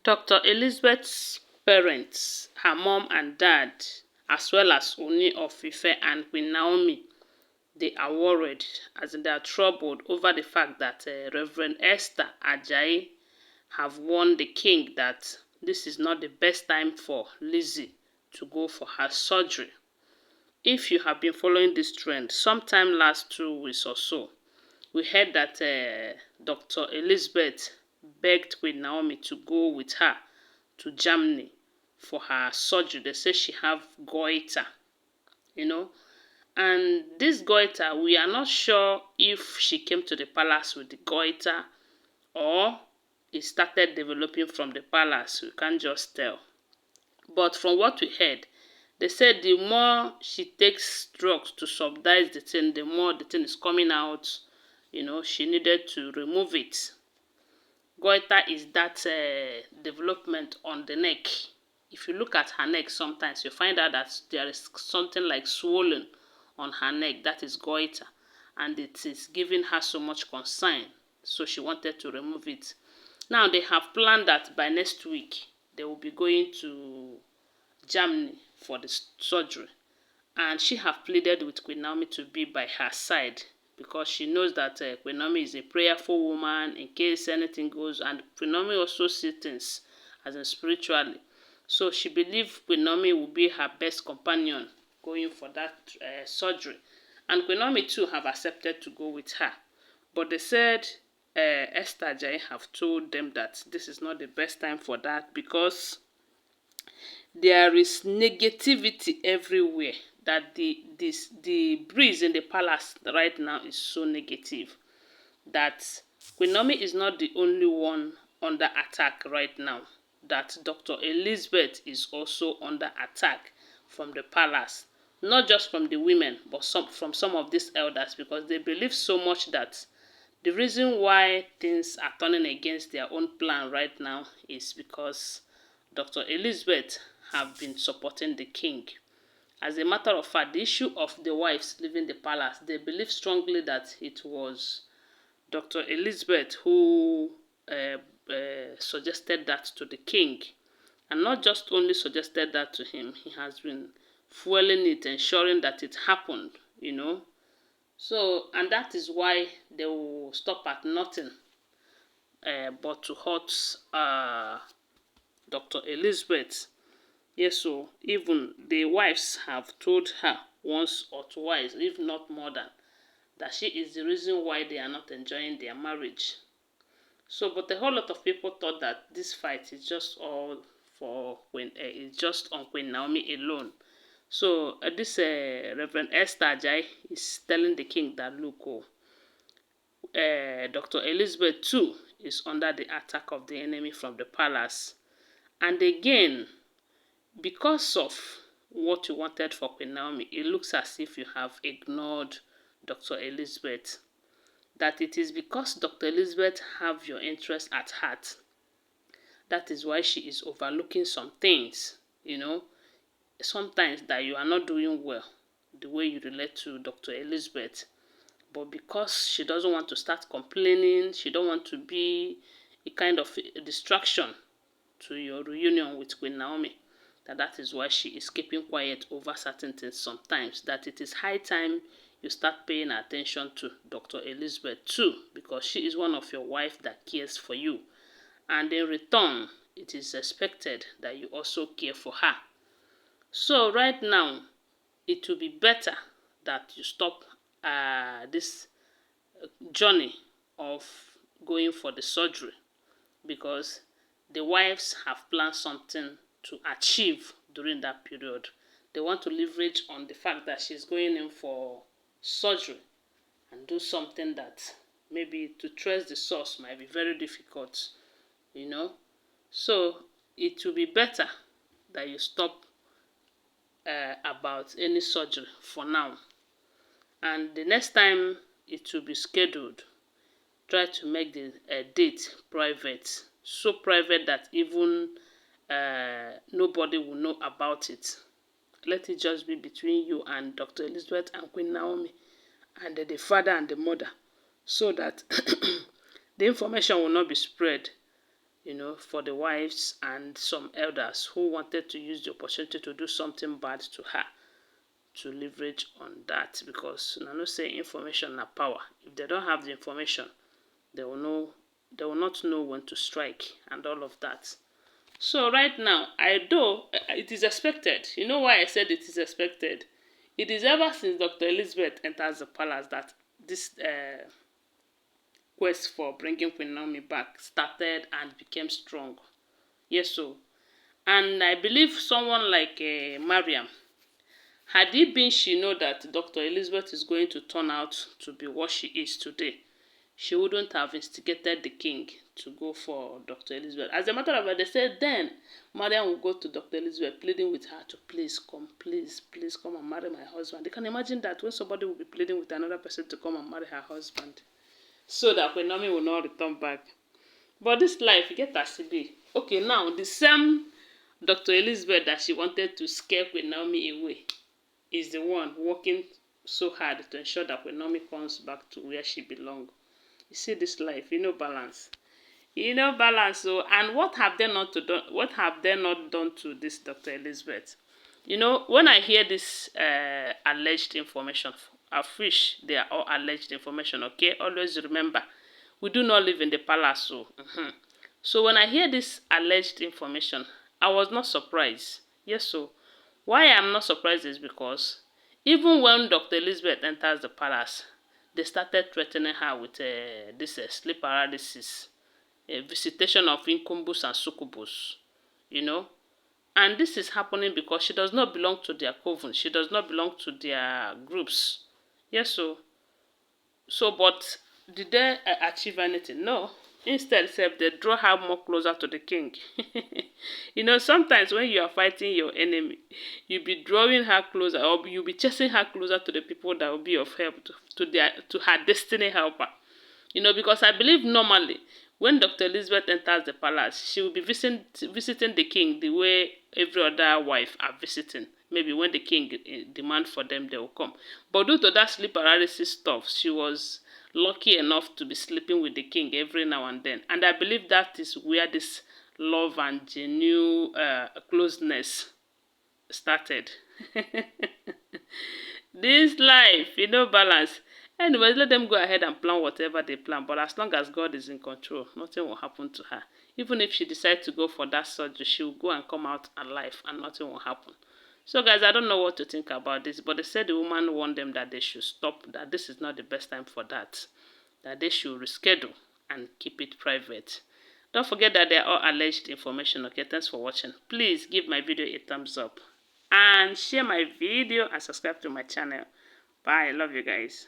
Dr. Elizabeth's parents, her mom and dad, as well as Ooni of Ife and Queen Naomi, they are worried, as in they are troubled over the fact that Reverend Esther Ajayi have warned the king that this is not the best time for Lizzy to go for her surgery. If you have been following this trend, sometime last 2 weeks or so, we heard that Dr. Elizabeth begged Queen Naomi to go with her to Germany for her surgery. They say she have goiter, you know. And this goiter, we are not sure if she came to the palace with the goiter or it started developing from the palace. We can't just tell. But from what we heard, they said the more she takes drugs to subdue the thing, the more the thing is coming out. You know, she needed to remove it. Goiter is that development on the neck. If you look at her neck sometimes, you find out that there is something like swollen on her neck. That is goiter. And it is giving her so much concern. So she wanted to remove it. Now they have planned that by next week, they will be going to Germany for the surgery. And she have pleaded with Queen Naomi to be by her side because she knows that Queen Naomi is a prayerful woman in case anything goes. And Queen Naomi also sees things as in spiritually. So she believes Queen Naomi will be her best companion going for that surgery. And Queen Naomi too have accepted to go with her. But they said Esther Ajayi have told them that this is not the best time for that because there is negativity everywhere, that the breeze in the palace right now is so negative that Queen Naomi is not the only one under attack right now, that Dr. Elizabeth is also under attack from the palace, not just from the women but from some of these elders, because they believe so much that the reason why things are turning against their own plan right now is because Dr. Elizabeth have been supporting the king. As a matter of fact, the issue of the wives leaving the palace, they believe strongly that it was Dr. Elizabeth who suggested that to the king. And not just only suggested that to him, he has been fueling it, ensuring that it happened, you know. So, and that is why they will stop at nothing but to hurt Dr. Elizabeth. Yes, so even the wives have told her once or twice, if not more than, that she is the reason why they are not enjoying their marriage. So, but a whole lot of people thought that this fight is just all for it's just on Queen Naomi alone. So, this Reverend Esther Ajayi is telling the king that, look, Dr. Elizabeth too is under the attack of the enemy from the palace. And again, because of what you wanted for Queen Naomi, it looks as if you have ignored Dr. Elizabeth. That it is because Dr. Elizabeth have your interest at heart. That is why she is overlooking some things, you know. Sometimes that you are not doing well, the way you relate to Dr. Elizabeth. But because she doesn't want to start complaining, she don't want to be a kind of a distraction to your reunion with Queen Naomi, that is why she is keeping quiet over certain things sometimes, that it is high time you start paying attention to Dr. Elizabeth too, because she is one of your wife that cares for you. And in return, it is expected that you also care for her. So right now, it will be better that you stop this journey of going for the surgery, because the wives have planned something to achieve during that period. They want to leverage on the fact that she's going in for surgery and do something that maybe to trace the source might be very difficult, you know. So it will be better that you stop about any surgery for now. And the next time it will be scheduled, try to make the date private. So private that even nobody will know about it. Let it just be between you and Dr. Elizabeth and Queen Naomi and the father and the mother, so that the information will not be spread for the wives and some elders who wanted to use the opportunity to do something bad to her, to leverage on that, because I know say information na power. If they don't have the information, they will not know when to strike and all of that. So right now, it is expected. You know why I said it is expected? It is ever since Dr. Elizabeth enters the palace that this quest for bringing Queen Naomi back started and became strong. Yes, so. And I believe someone like Mariam, had it been she know that Dr. Elizabeth is going to turn out to be what she is today, she wouldn't have instigated the king to go for Dr. Elizabeth. As a matter of fact, they said then Mariam will go to Dr. Elizabeth pleading with her to please come and marry my husband. They can imagine that when somebody will be pleading with another person to come and marry her husband, so that Queen Naomi will not return back. But this life, you get as it be. Okay, now the same Dr. Elizabeth that she wanted to scare Queen Naomi away is the one working so hard to ensure that Queen Naomi comes back to where she belongs. You see this life, balance. Balance. So, and what have they not done? What have they not done to this Dr. Elizabeth? When I hear this alleged information, I wish they are all alleged information. Okay, always remember, we do not live in the palace. So when I hear this alleged information, I was not surprised. Yes, so why I'm not surprised is because even when Dr. Elizabeth enters the palace, they started threatening her with this sleep paralysis, a visitation of incubus and succubus, And this is happening because she does not belong to their coven. She does not belong to their groups. Yes, but did they achieve anything? No. Instead, they draw her more closer to the king. Sometimes when you are fighting your enemy, you'll be drawing her closer, or you'll be chasing her closer to the people that will be of help, to her destiny helper. Because I believe normally, when Dr. Elizabeth enters the palace, she will be visiting the king the way every other wife are visiting. Maybe when the king demand for them, they will come. But due to that sleep paralysis stuff, she was lucky enough to be sleeping with the king every now and then. And I believe that is where this love and genuine closeness started. This life, balance. Anyways, let them go ahead and plan whatever they plan. But as long as God is in control, nothing will happen to her. Even if she decides to go for that surgery, she will go and come out alive and nothing will happen. So guys, I don't know what to think about this, but they said the woman warned them that they should stop, that this is not the best time for that they should reschedule and keep it private. Don't forget that they are all alleged information. Okay, thanks for watching. Please give my video a thumbs up and share my video and subscribe to my channel. Bye. I love you guys.